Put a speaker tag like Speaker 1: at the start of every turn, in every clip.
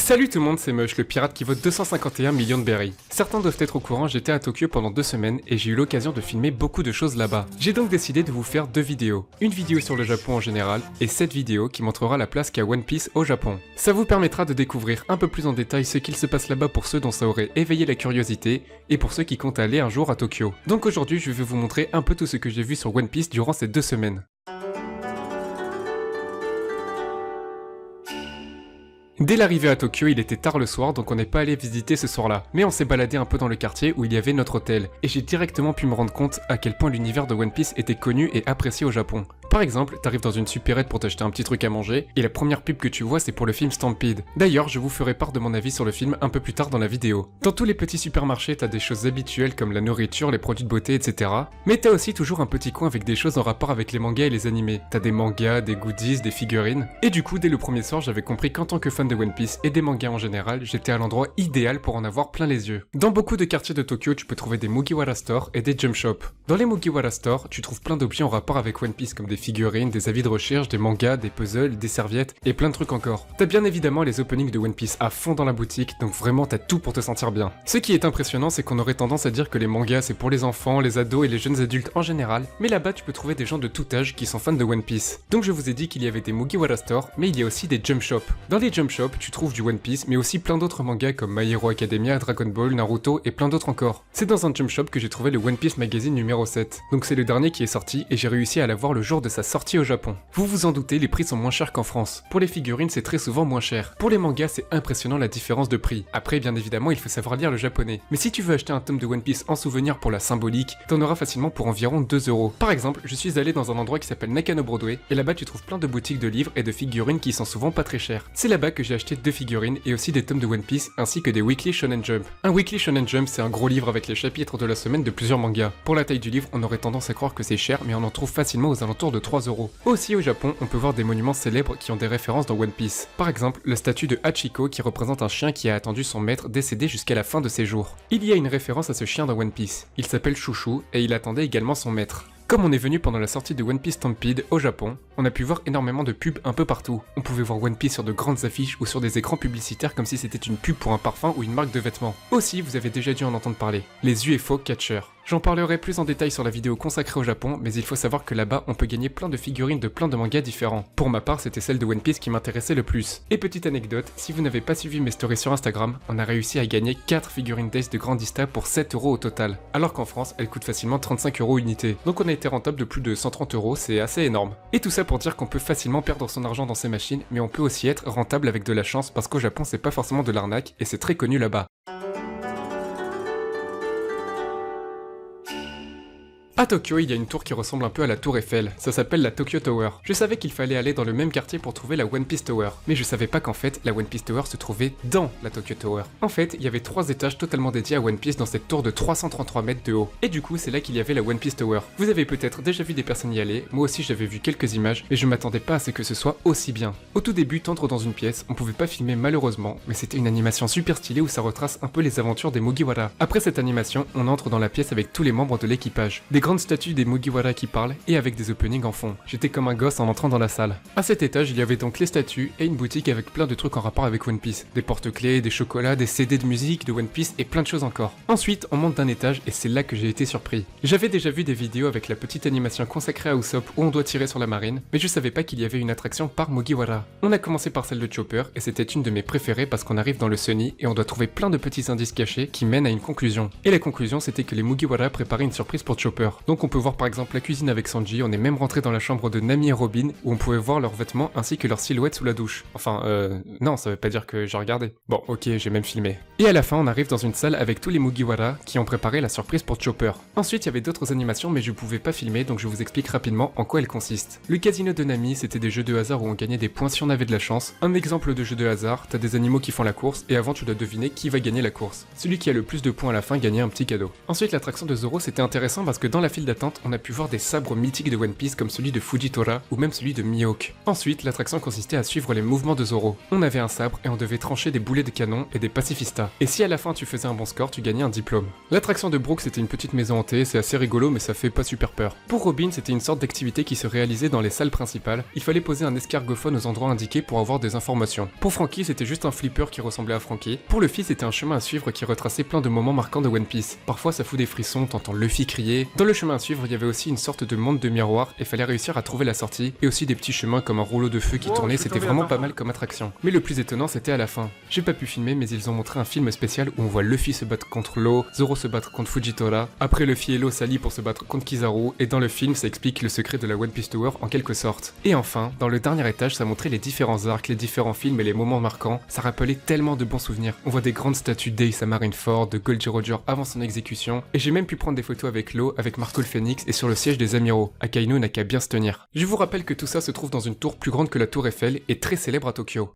Speaker 1: Salut tout le monde, c'est Mush, le pirate qui vaut 251 millions de berries. Certains doivent être au courant, j'étais à Tokyo pendant 2 semaines et j'ai eu l'occasion de filmer beaucoup de choses là-bas. J'ai donc décidé de vous faire 2 vidéos. Une vidéo sur le Japon en général et cette vidéo qui montrera la place qu'a One Piece au Japon. Ça vous permettra de découvrir un peu plus en détail ce qu'il se passe là-bas pour ceux dont ça aurait éveillé la curiosité et pour ceux qui comptent aller un jour à Tokyo. Donc aujourd'hui je vais vous montrer un peu tout ce que j'ai vu sur One Piece durant ces 2 semaines. Dès l'arrivée à Tokyo, il était tard le soir, donc on n'est pas allé visiter ce soir-là. Mais on s'est baladé un peu dans le quartier où il y avait notre hôtel, et j'ai directement pu me rendre compte à quel point l'univers de One Piece était connu et apprécié au Japon. Par exemple, t'arrives dans une supérette pour t'acheter un petit truc à manger, et la première pub que tu vois c'est pour le film Stampede. D'ailleurs, je vous ferai part de mon avis sur le film un peu plus tard dans la vidéo. Dans tous les petits supermarchés, t'as des choses habituelles comme la nourriture, les produits de beauté, etc. Mais t'as aussi toujours un petit coin avec des choses en rapport avec les mangas et les animés. T'as des mangas, des goodies, des figurines. Et du coup, dès le premier soir, j'avais compris qu'en tant que fan de One Piece et des mangas en général, j'étais à l'endroit idéal pour en avoir plein les yeux. Dans beaucoup de quartiers de Tokyo, tu peux trouver des Mugiwara Stores et des Jump Shops. Dans les Mugiwara Stores, tu trouves plein d'objets en rapport avec One Piece comme des figurines, des avis de recherche, des mangas, des puzzles, des serviettes et plein de trucs encore. T'as bien évidemment les openings de One Piece à fond dans la boutique, donc vraiment t'as tout pour te sentir bien. Ce qui est impressionnant, c'est qu'on aurait tendance à dire que les mangas c'est pour les enfants, les ados et les jeunes adultes en général, mais là-bas tu peux trouver des gens de tout âge qui sont fans de One Piece. Donc je vous ai dit qu'il y avait des Mugiwara Stores, mais il y a aussi des Jump Shops. Dans les Jump Shops, tu trouves du One Piece, mais aussi plein d'autres mangas comme My Hero Academia, Dragon Ball, Naruto et plein d'autres encore. C'est dans un Jump Shop que j'ai trouvé le One Piece Magazine numéro 7. Donc c'est le dernier qui est sorti et j'ai réussi à l'avoir le jour de sa sortie au Japon. Vous vous en doutez, les prix sont moins chers qu'en France. Pour les figurines, c'est très souvent moins cher. Pour les mangas, c'est impressionnant la différence de prix. Après, bien évidemment, il faut savoir lire le japonais. Mais si tu veux acheter un tome de One Piece en souvenir pour la symbolique, t'en auras facilement pour environ 2 €. Par exemple, je suis allé dans un endroit qui s'appelle Nakano Broadway, et là-bas tu trouves plein de boutiques de livres et de figurines qui sont souvent pas très chères. C'est là-bas que j'ai acheté 2 figurines et aussi des tomes de One Piece ainsi que des Weekly Shonen Jump. Un Weekly Shonen Jump, c'est un gros livre avec les chapitres de la semaine de plusieurs mangas. Pour la taille du livre, on aurait tendance à croire que c'est cher, mais on en trouve facilement aux alentours de 3 €. Aussi au Japon, on peut voir des monuments célèbres qui ont des références dans One Piece. Par exemple, la statue de Hachiko qui représente un chien qui a attendu son maître décédé jusqu'à la fin de ses jours. Il y a une référence à ce chien dans One Piece. Il s'appelle Chouchou et il attendait également son maître. Comme on est venu pendant la sortie de One Piece Stampede au Japon, on a pu voir énormément de pubs un peu partout. On pouvait voir One Piece sur de grandes affiches ou sur des écrans publicitaires comme si c'était une pub pour un parfum ou une marque de vêtements. Aussi, vous avez déjà dû en entendre parler, les UFO Catchers. J'en parlerai plus en détail sur la vidéo consacrée au Japon, mais il faut savoir que là-bas, on peut gagner plein de figurines de plein de mangas différents. Pour ma part, c'était celle de One Piece qui m'intéressait le plus. Et petite anecdote, si vous n'avez pas suivi mes stories sur Instagram, on a réussi à gagner 4 figurines d'Ace de Grandista pour 7 € au total. Alors qu'en France, elles coûtent facilement 35 € unité. Donc on a été rentable de plus de 130 €, c'est assez énorme. Et tout ça pour dire qu'on peut facilement perdre son argent dans ces machines, mais on peut aussi être rentable avec de la chance parce qu'au Japon, c'est pas forcément de l'arnaque et c'est très connu là-bas. À Tokyo, il y a une tour qui ressemble un peu à la tour Eiffel, ça s'appelle la Tokyo Tower. Je savais qu'il fallait aller dans le même quartier pour trouver la One Piece Tower, mais je savais pas qu'en fait, la One Piece Tower se trouvait dans la Tokyo Tower. En fait, il y avait 3 étages totalement dédiés à One Piece dans cette tour de 333 mètres de haut. Et du coup, c'est là qu'il y avait la One Piece Tower. Vous avez peut-être déjà vu des personnes y aller, moi aussi j'avais vu quelques images, mais je m'attendais pas à ce que ce soit aussi bien. Au tout début, t'entres dans une pièce, on pouvait pas filmer malheureusement, mais c'était une animation super stylée où ça retrace un peu les aventures des Mugiwara. Après cette animation, on entre dans la pièce avec tous les membres de l'équipage. Des grandes statues des Mugiwara qui parlent et avec des openings en fond. J'étais comme un gosse en entrant dans la salle. À cet étage, il y avait donc les statues et une boutique avec plein de trucs en rapport avec One Piece. Des porte-clés, des chocolats, des CD de musique, de One Piece et plein de choses encore. Ensuite, on monte d'un étage et c'est là que j'ai été surpris. J'avais déjà vu des vidéos avec la petite animation consacrée à Usopp où on doit tirer sur la marine, mais je savais pas qu'il y avait une attraction par Mugiwara. On a commencé par celle de Chopper et c'était une de mes préférées parce qu'on arrive dans le Sunny et on doit trouver plein de petits indices cachés qui mènent à une conclusion. Et la conclusion, c'était que les Mugiwara préparaient une surprise pour Chopper. Donc on peut voir par exemple la cuisine avec Sanji, on est même rentré dans la chambre de Nami et Robin où on pouvait voir leurs vêtements ainsi que leur silhouette sous la douche. Enfin, non, ça veut pas dire que j'ai regardé. Bon, ok, j'ai même filmé. Et à la fin, on arrive dans une salle avec tous les Mugiwara qui ont préparé la surprise pour Chopper. Ensuite, il y avait d'autres animations mais je pouvais pas filmer donc je vous explique rapidement en quoi elles consistent. Le casino de Nami, c'était des jeux de hasard où on gagnait des points si on avait de la chance. Un exemple de jeu de hasard, t'as des animaux qui font la course et avant tu dois deviner qui va gagner la course. Celui qui a le plus de points à la fin gagnait un petit cadeau. Ensuite, l'attraction de Zoro, c'était intéressant parce que dans la file d'attente, on a pu voir des sabres mythiques de One Piece comme celui de Fujitora ou même celui de Mihawk. Ensuite, l'attraction consistait à suivre les mouvements de Zoro. On avait un sabre et on devait trancher des boulets de canon et des pacifistas. Et si à la fin tu faisais un bon score, tu gagnais un diplôme. L'attraction de Brook c'était une petite maison hantée, c'est assez rigolo mais ça fait pas super peur. Pour Robin, c'était une sorte d'activité qui se réalisait dans les salles principales. Il fallait poser un escargophone aux endroits indiqués pour avoir des informations. Pour Franky, c'était juste un flipper qui ressemblait à Franky. Pour Luffy, c'était un chemin à suivre qui retraçait plein de moments marquants de One Piece. Parfois ça fout des frissons, t'entends Luffy crier. Dans le chemin à suivre, il y avait aussi une sorte de monde de miroir et fallait réussir à trouver la sortie, et aussi des petits chemins comme un rouleau de feu qui tournait, c'était vraiment pas mal comme attraction. Mais le plus étonnant c'était à la fin. J'ai pas pu filmer mais ils ont montré un film spécial où on voit Luffy se battre contre l'eau, Zoro se battre contre Fujitora, après Luffy et l'eau s'allient pour se battre contre Kizaru, et dans le film ça explique le secret de la One Piece Tower en quelque sorte. Et enfin, dans le dernier étage ça montrait les différents arcs, les différents films et les moments marquants, ça rappelait tellement de bons souvenirs. On voit des grandes statues d'Ace à Marineford, de Goldie Roger avant son exécution, et j'ai même pu prendre des photos avec l'eau, avec Marco le Phoenix et sur le siège des amiraux. Akainu n'a qu'à bien se tenir. Je vous rappelle que tout ça se trouve dans une tour plus grande que la tour Eiffel et très célèbre à Tokyo.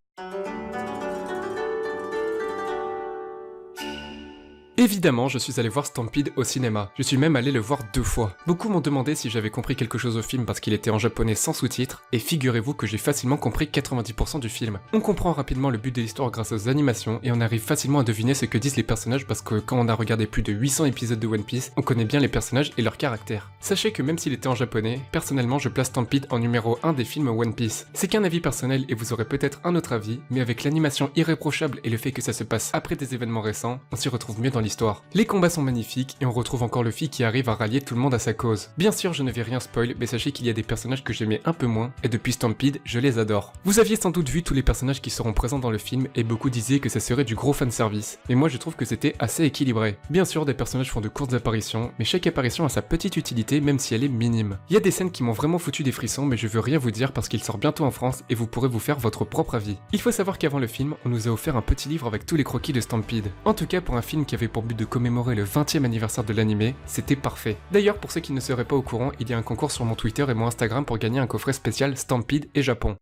Speaker 1: Évidemment, je suis allé voir Stampede au cinéma. Je suis même allé le voir 2 fois. Beaucoup m'ont demandé si j'avais compris quelque chose au film parce qu'il était en japonais sans sous-titres, et figurez-vous que j'ai facilement compris 90% du film. On comprend rapidement le but de l'histoire grâce aux animations, et on arrive facilement à deviner ce que disent les personnages parce que quand on a regardé plus de 800 épisodes de One Piece, on connaît bien les personnages et leurs caractères. Sachez que même s'il était en japonais, personnellement je place Stampede en numéro 1 des films One Piece. C'est qu'un avis personnel et vous aurez peut-être un autre avis, mais avec l'animation irréprochable et le fait que ça se passe après des événements récents, on s'y retrouve mieux dans l'histoire. Les combats sont magnifiques et on retrouve encore Luffy qui arrive à rallier tout le monde à sa cause. Bien sûr, je ne vais rien spoil, mais sachez qu'il y a des personnages que j'aimais un peu moins, et depuis Stampede, je les adore. Vous aviez sans doute vu tous les personnages qui seront présents dans le film, et beaucoup disaient que ça serait du gros fanservice. Mais moi je trouve que c'était assez équilibré. Bien sûr, des personnages font de courtes apparitions, mais chaque apparition a sa petite utilité même si elle est minime. Il y a des scènes qui m'ont vraiment foutu des frissons, mais je veux rien vous dire parce qu'il sort bientôt en France et vous pourrez vous faire votre propre avis. Il faut savoir qu'avant le film, on nous a offert un petit livre avec tous les croquis de Stampede. En tout cas, pour un film qui avait pour but de commémorer le 20e anniversaire de l'anime, c'était parfait. D'ailleurs, pour ceux qui ne seraient pas au courant, il y a un concours sur mon Twitter et mon Instagram pour gagner un coffret spécial Stampede et Japon.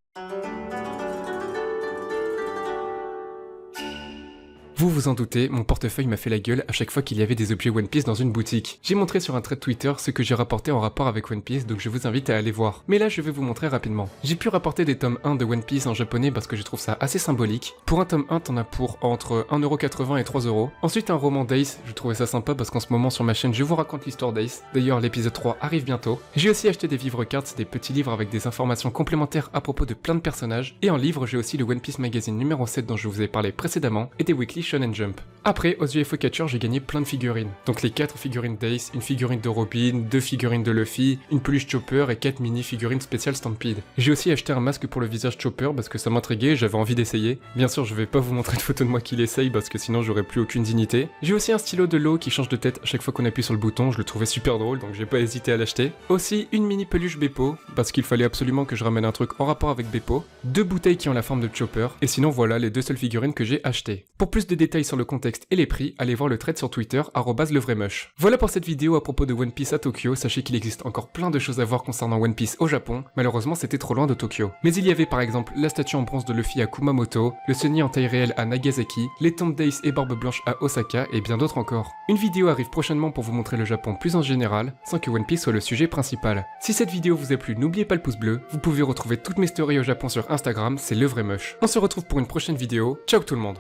Speaker 1: Vous vous en doutez, mon portefeuille m'a fait la gueule à chaque fois qu'il y avait des objets One Piece dans une boutique. J'ai montré sur un thread Twitter ce que j'ai rapporté en rapport avec One Piece, donc je vous invite à aller voir. Mais là, je vais vous montrer rapidement. J'ai pu rapporter des tomes 1 de One Piece en japonais parce que je trouve ça assez symbolique. Pour un tome 1, t'en as pour entre 1,80€ et 3€. Ensuite, un roman d'Ace, je trouvais ça sympa parce qu'en ce moment sur ma chaîne, je vous raconte l'histoire d'Ace. D'ailleurs, l'épisode 3 arrive bientôt. J'ai aussi acheté des vivre cards, des petits livres avec des informations complémentaires à propos de plein de personnages. Et en livre, j'ai aussi le One Piece Magazine numéro 7 dont je vous ai parlé précédemment et des weekly Shonen Jump. Après, aux UFO Catcher, j'ai gagné plein de figurines. Donc les 4 figurines d'Ace, une figurine de Robin, 2 figurines de Luffy, une peluche Chopper et 4 mini-figurines spéciales Stampede. J'ai aussi acheté un masque pour le visage Chopper parce que ça m'intriguait et j'avais envie d'essayer. Bien sûr, je vais pas vous montrer de photo de moi qui l'essaye parce que sinon j'aurais plus aucune dignité. J'ai aussi un stylo de l'eau qui change de tête à chaque fois qu'on appuie sur le bouton, je le trouvais super drôle donc j'ai pas hésité à l'acheter. Aussi une mini peluche Beppo parce qu'il fallait absolument que je ramène un truc en rapport avec Beppo, 2 bouteilles qui ont la forme de Chopper et sinon voilà les 2 seules figurines que j'ai achetées. Pour plus de détails sur le contexte et les prix, allez voir le thread sur Twitter @levraimeuch. Voilà pour cette vidéo à propos de One Piece à Tokyo, sachez qu'il existe encore plein de choses à voir concernant One Piece au Japon, malheureusement c'était trop loin de Tokyo. Mais il y avait par exemple la statue en bronze de Luffy à Kumamoto, le Sunny en taille réelle à Nagasaki, les tombes d'Ace et Barbe Blanche à Osaka et bien d'autres encore. Une vidéo arrive prochainement pour vous montrer le Japon plus en général, sans que One Piece soit le sujet principal. Si cette vidéo vous a plu, n'oubliez pas le pouce bleu, vous pouvez retrouver toutes mes stories au Japon sur Instagram, c'est LeVraiMeuch. On se retrouve pour une prochaine vidéo, ciao tout le monde.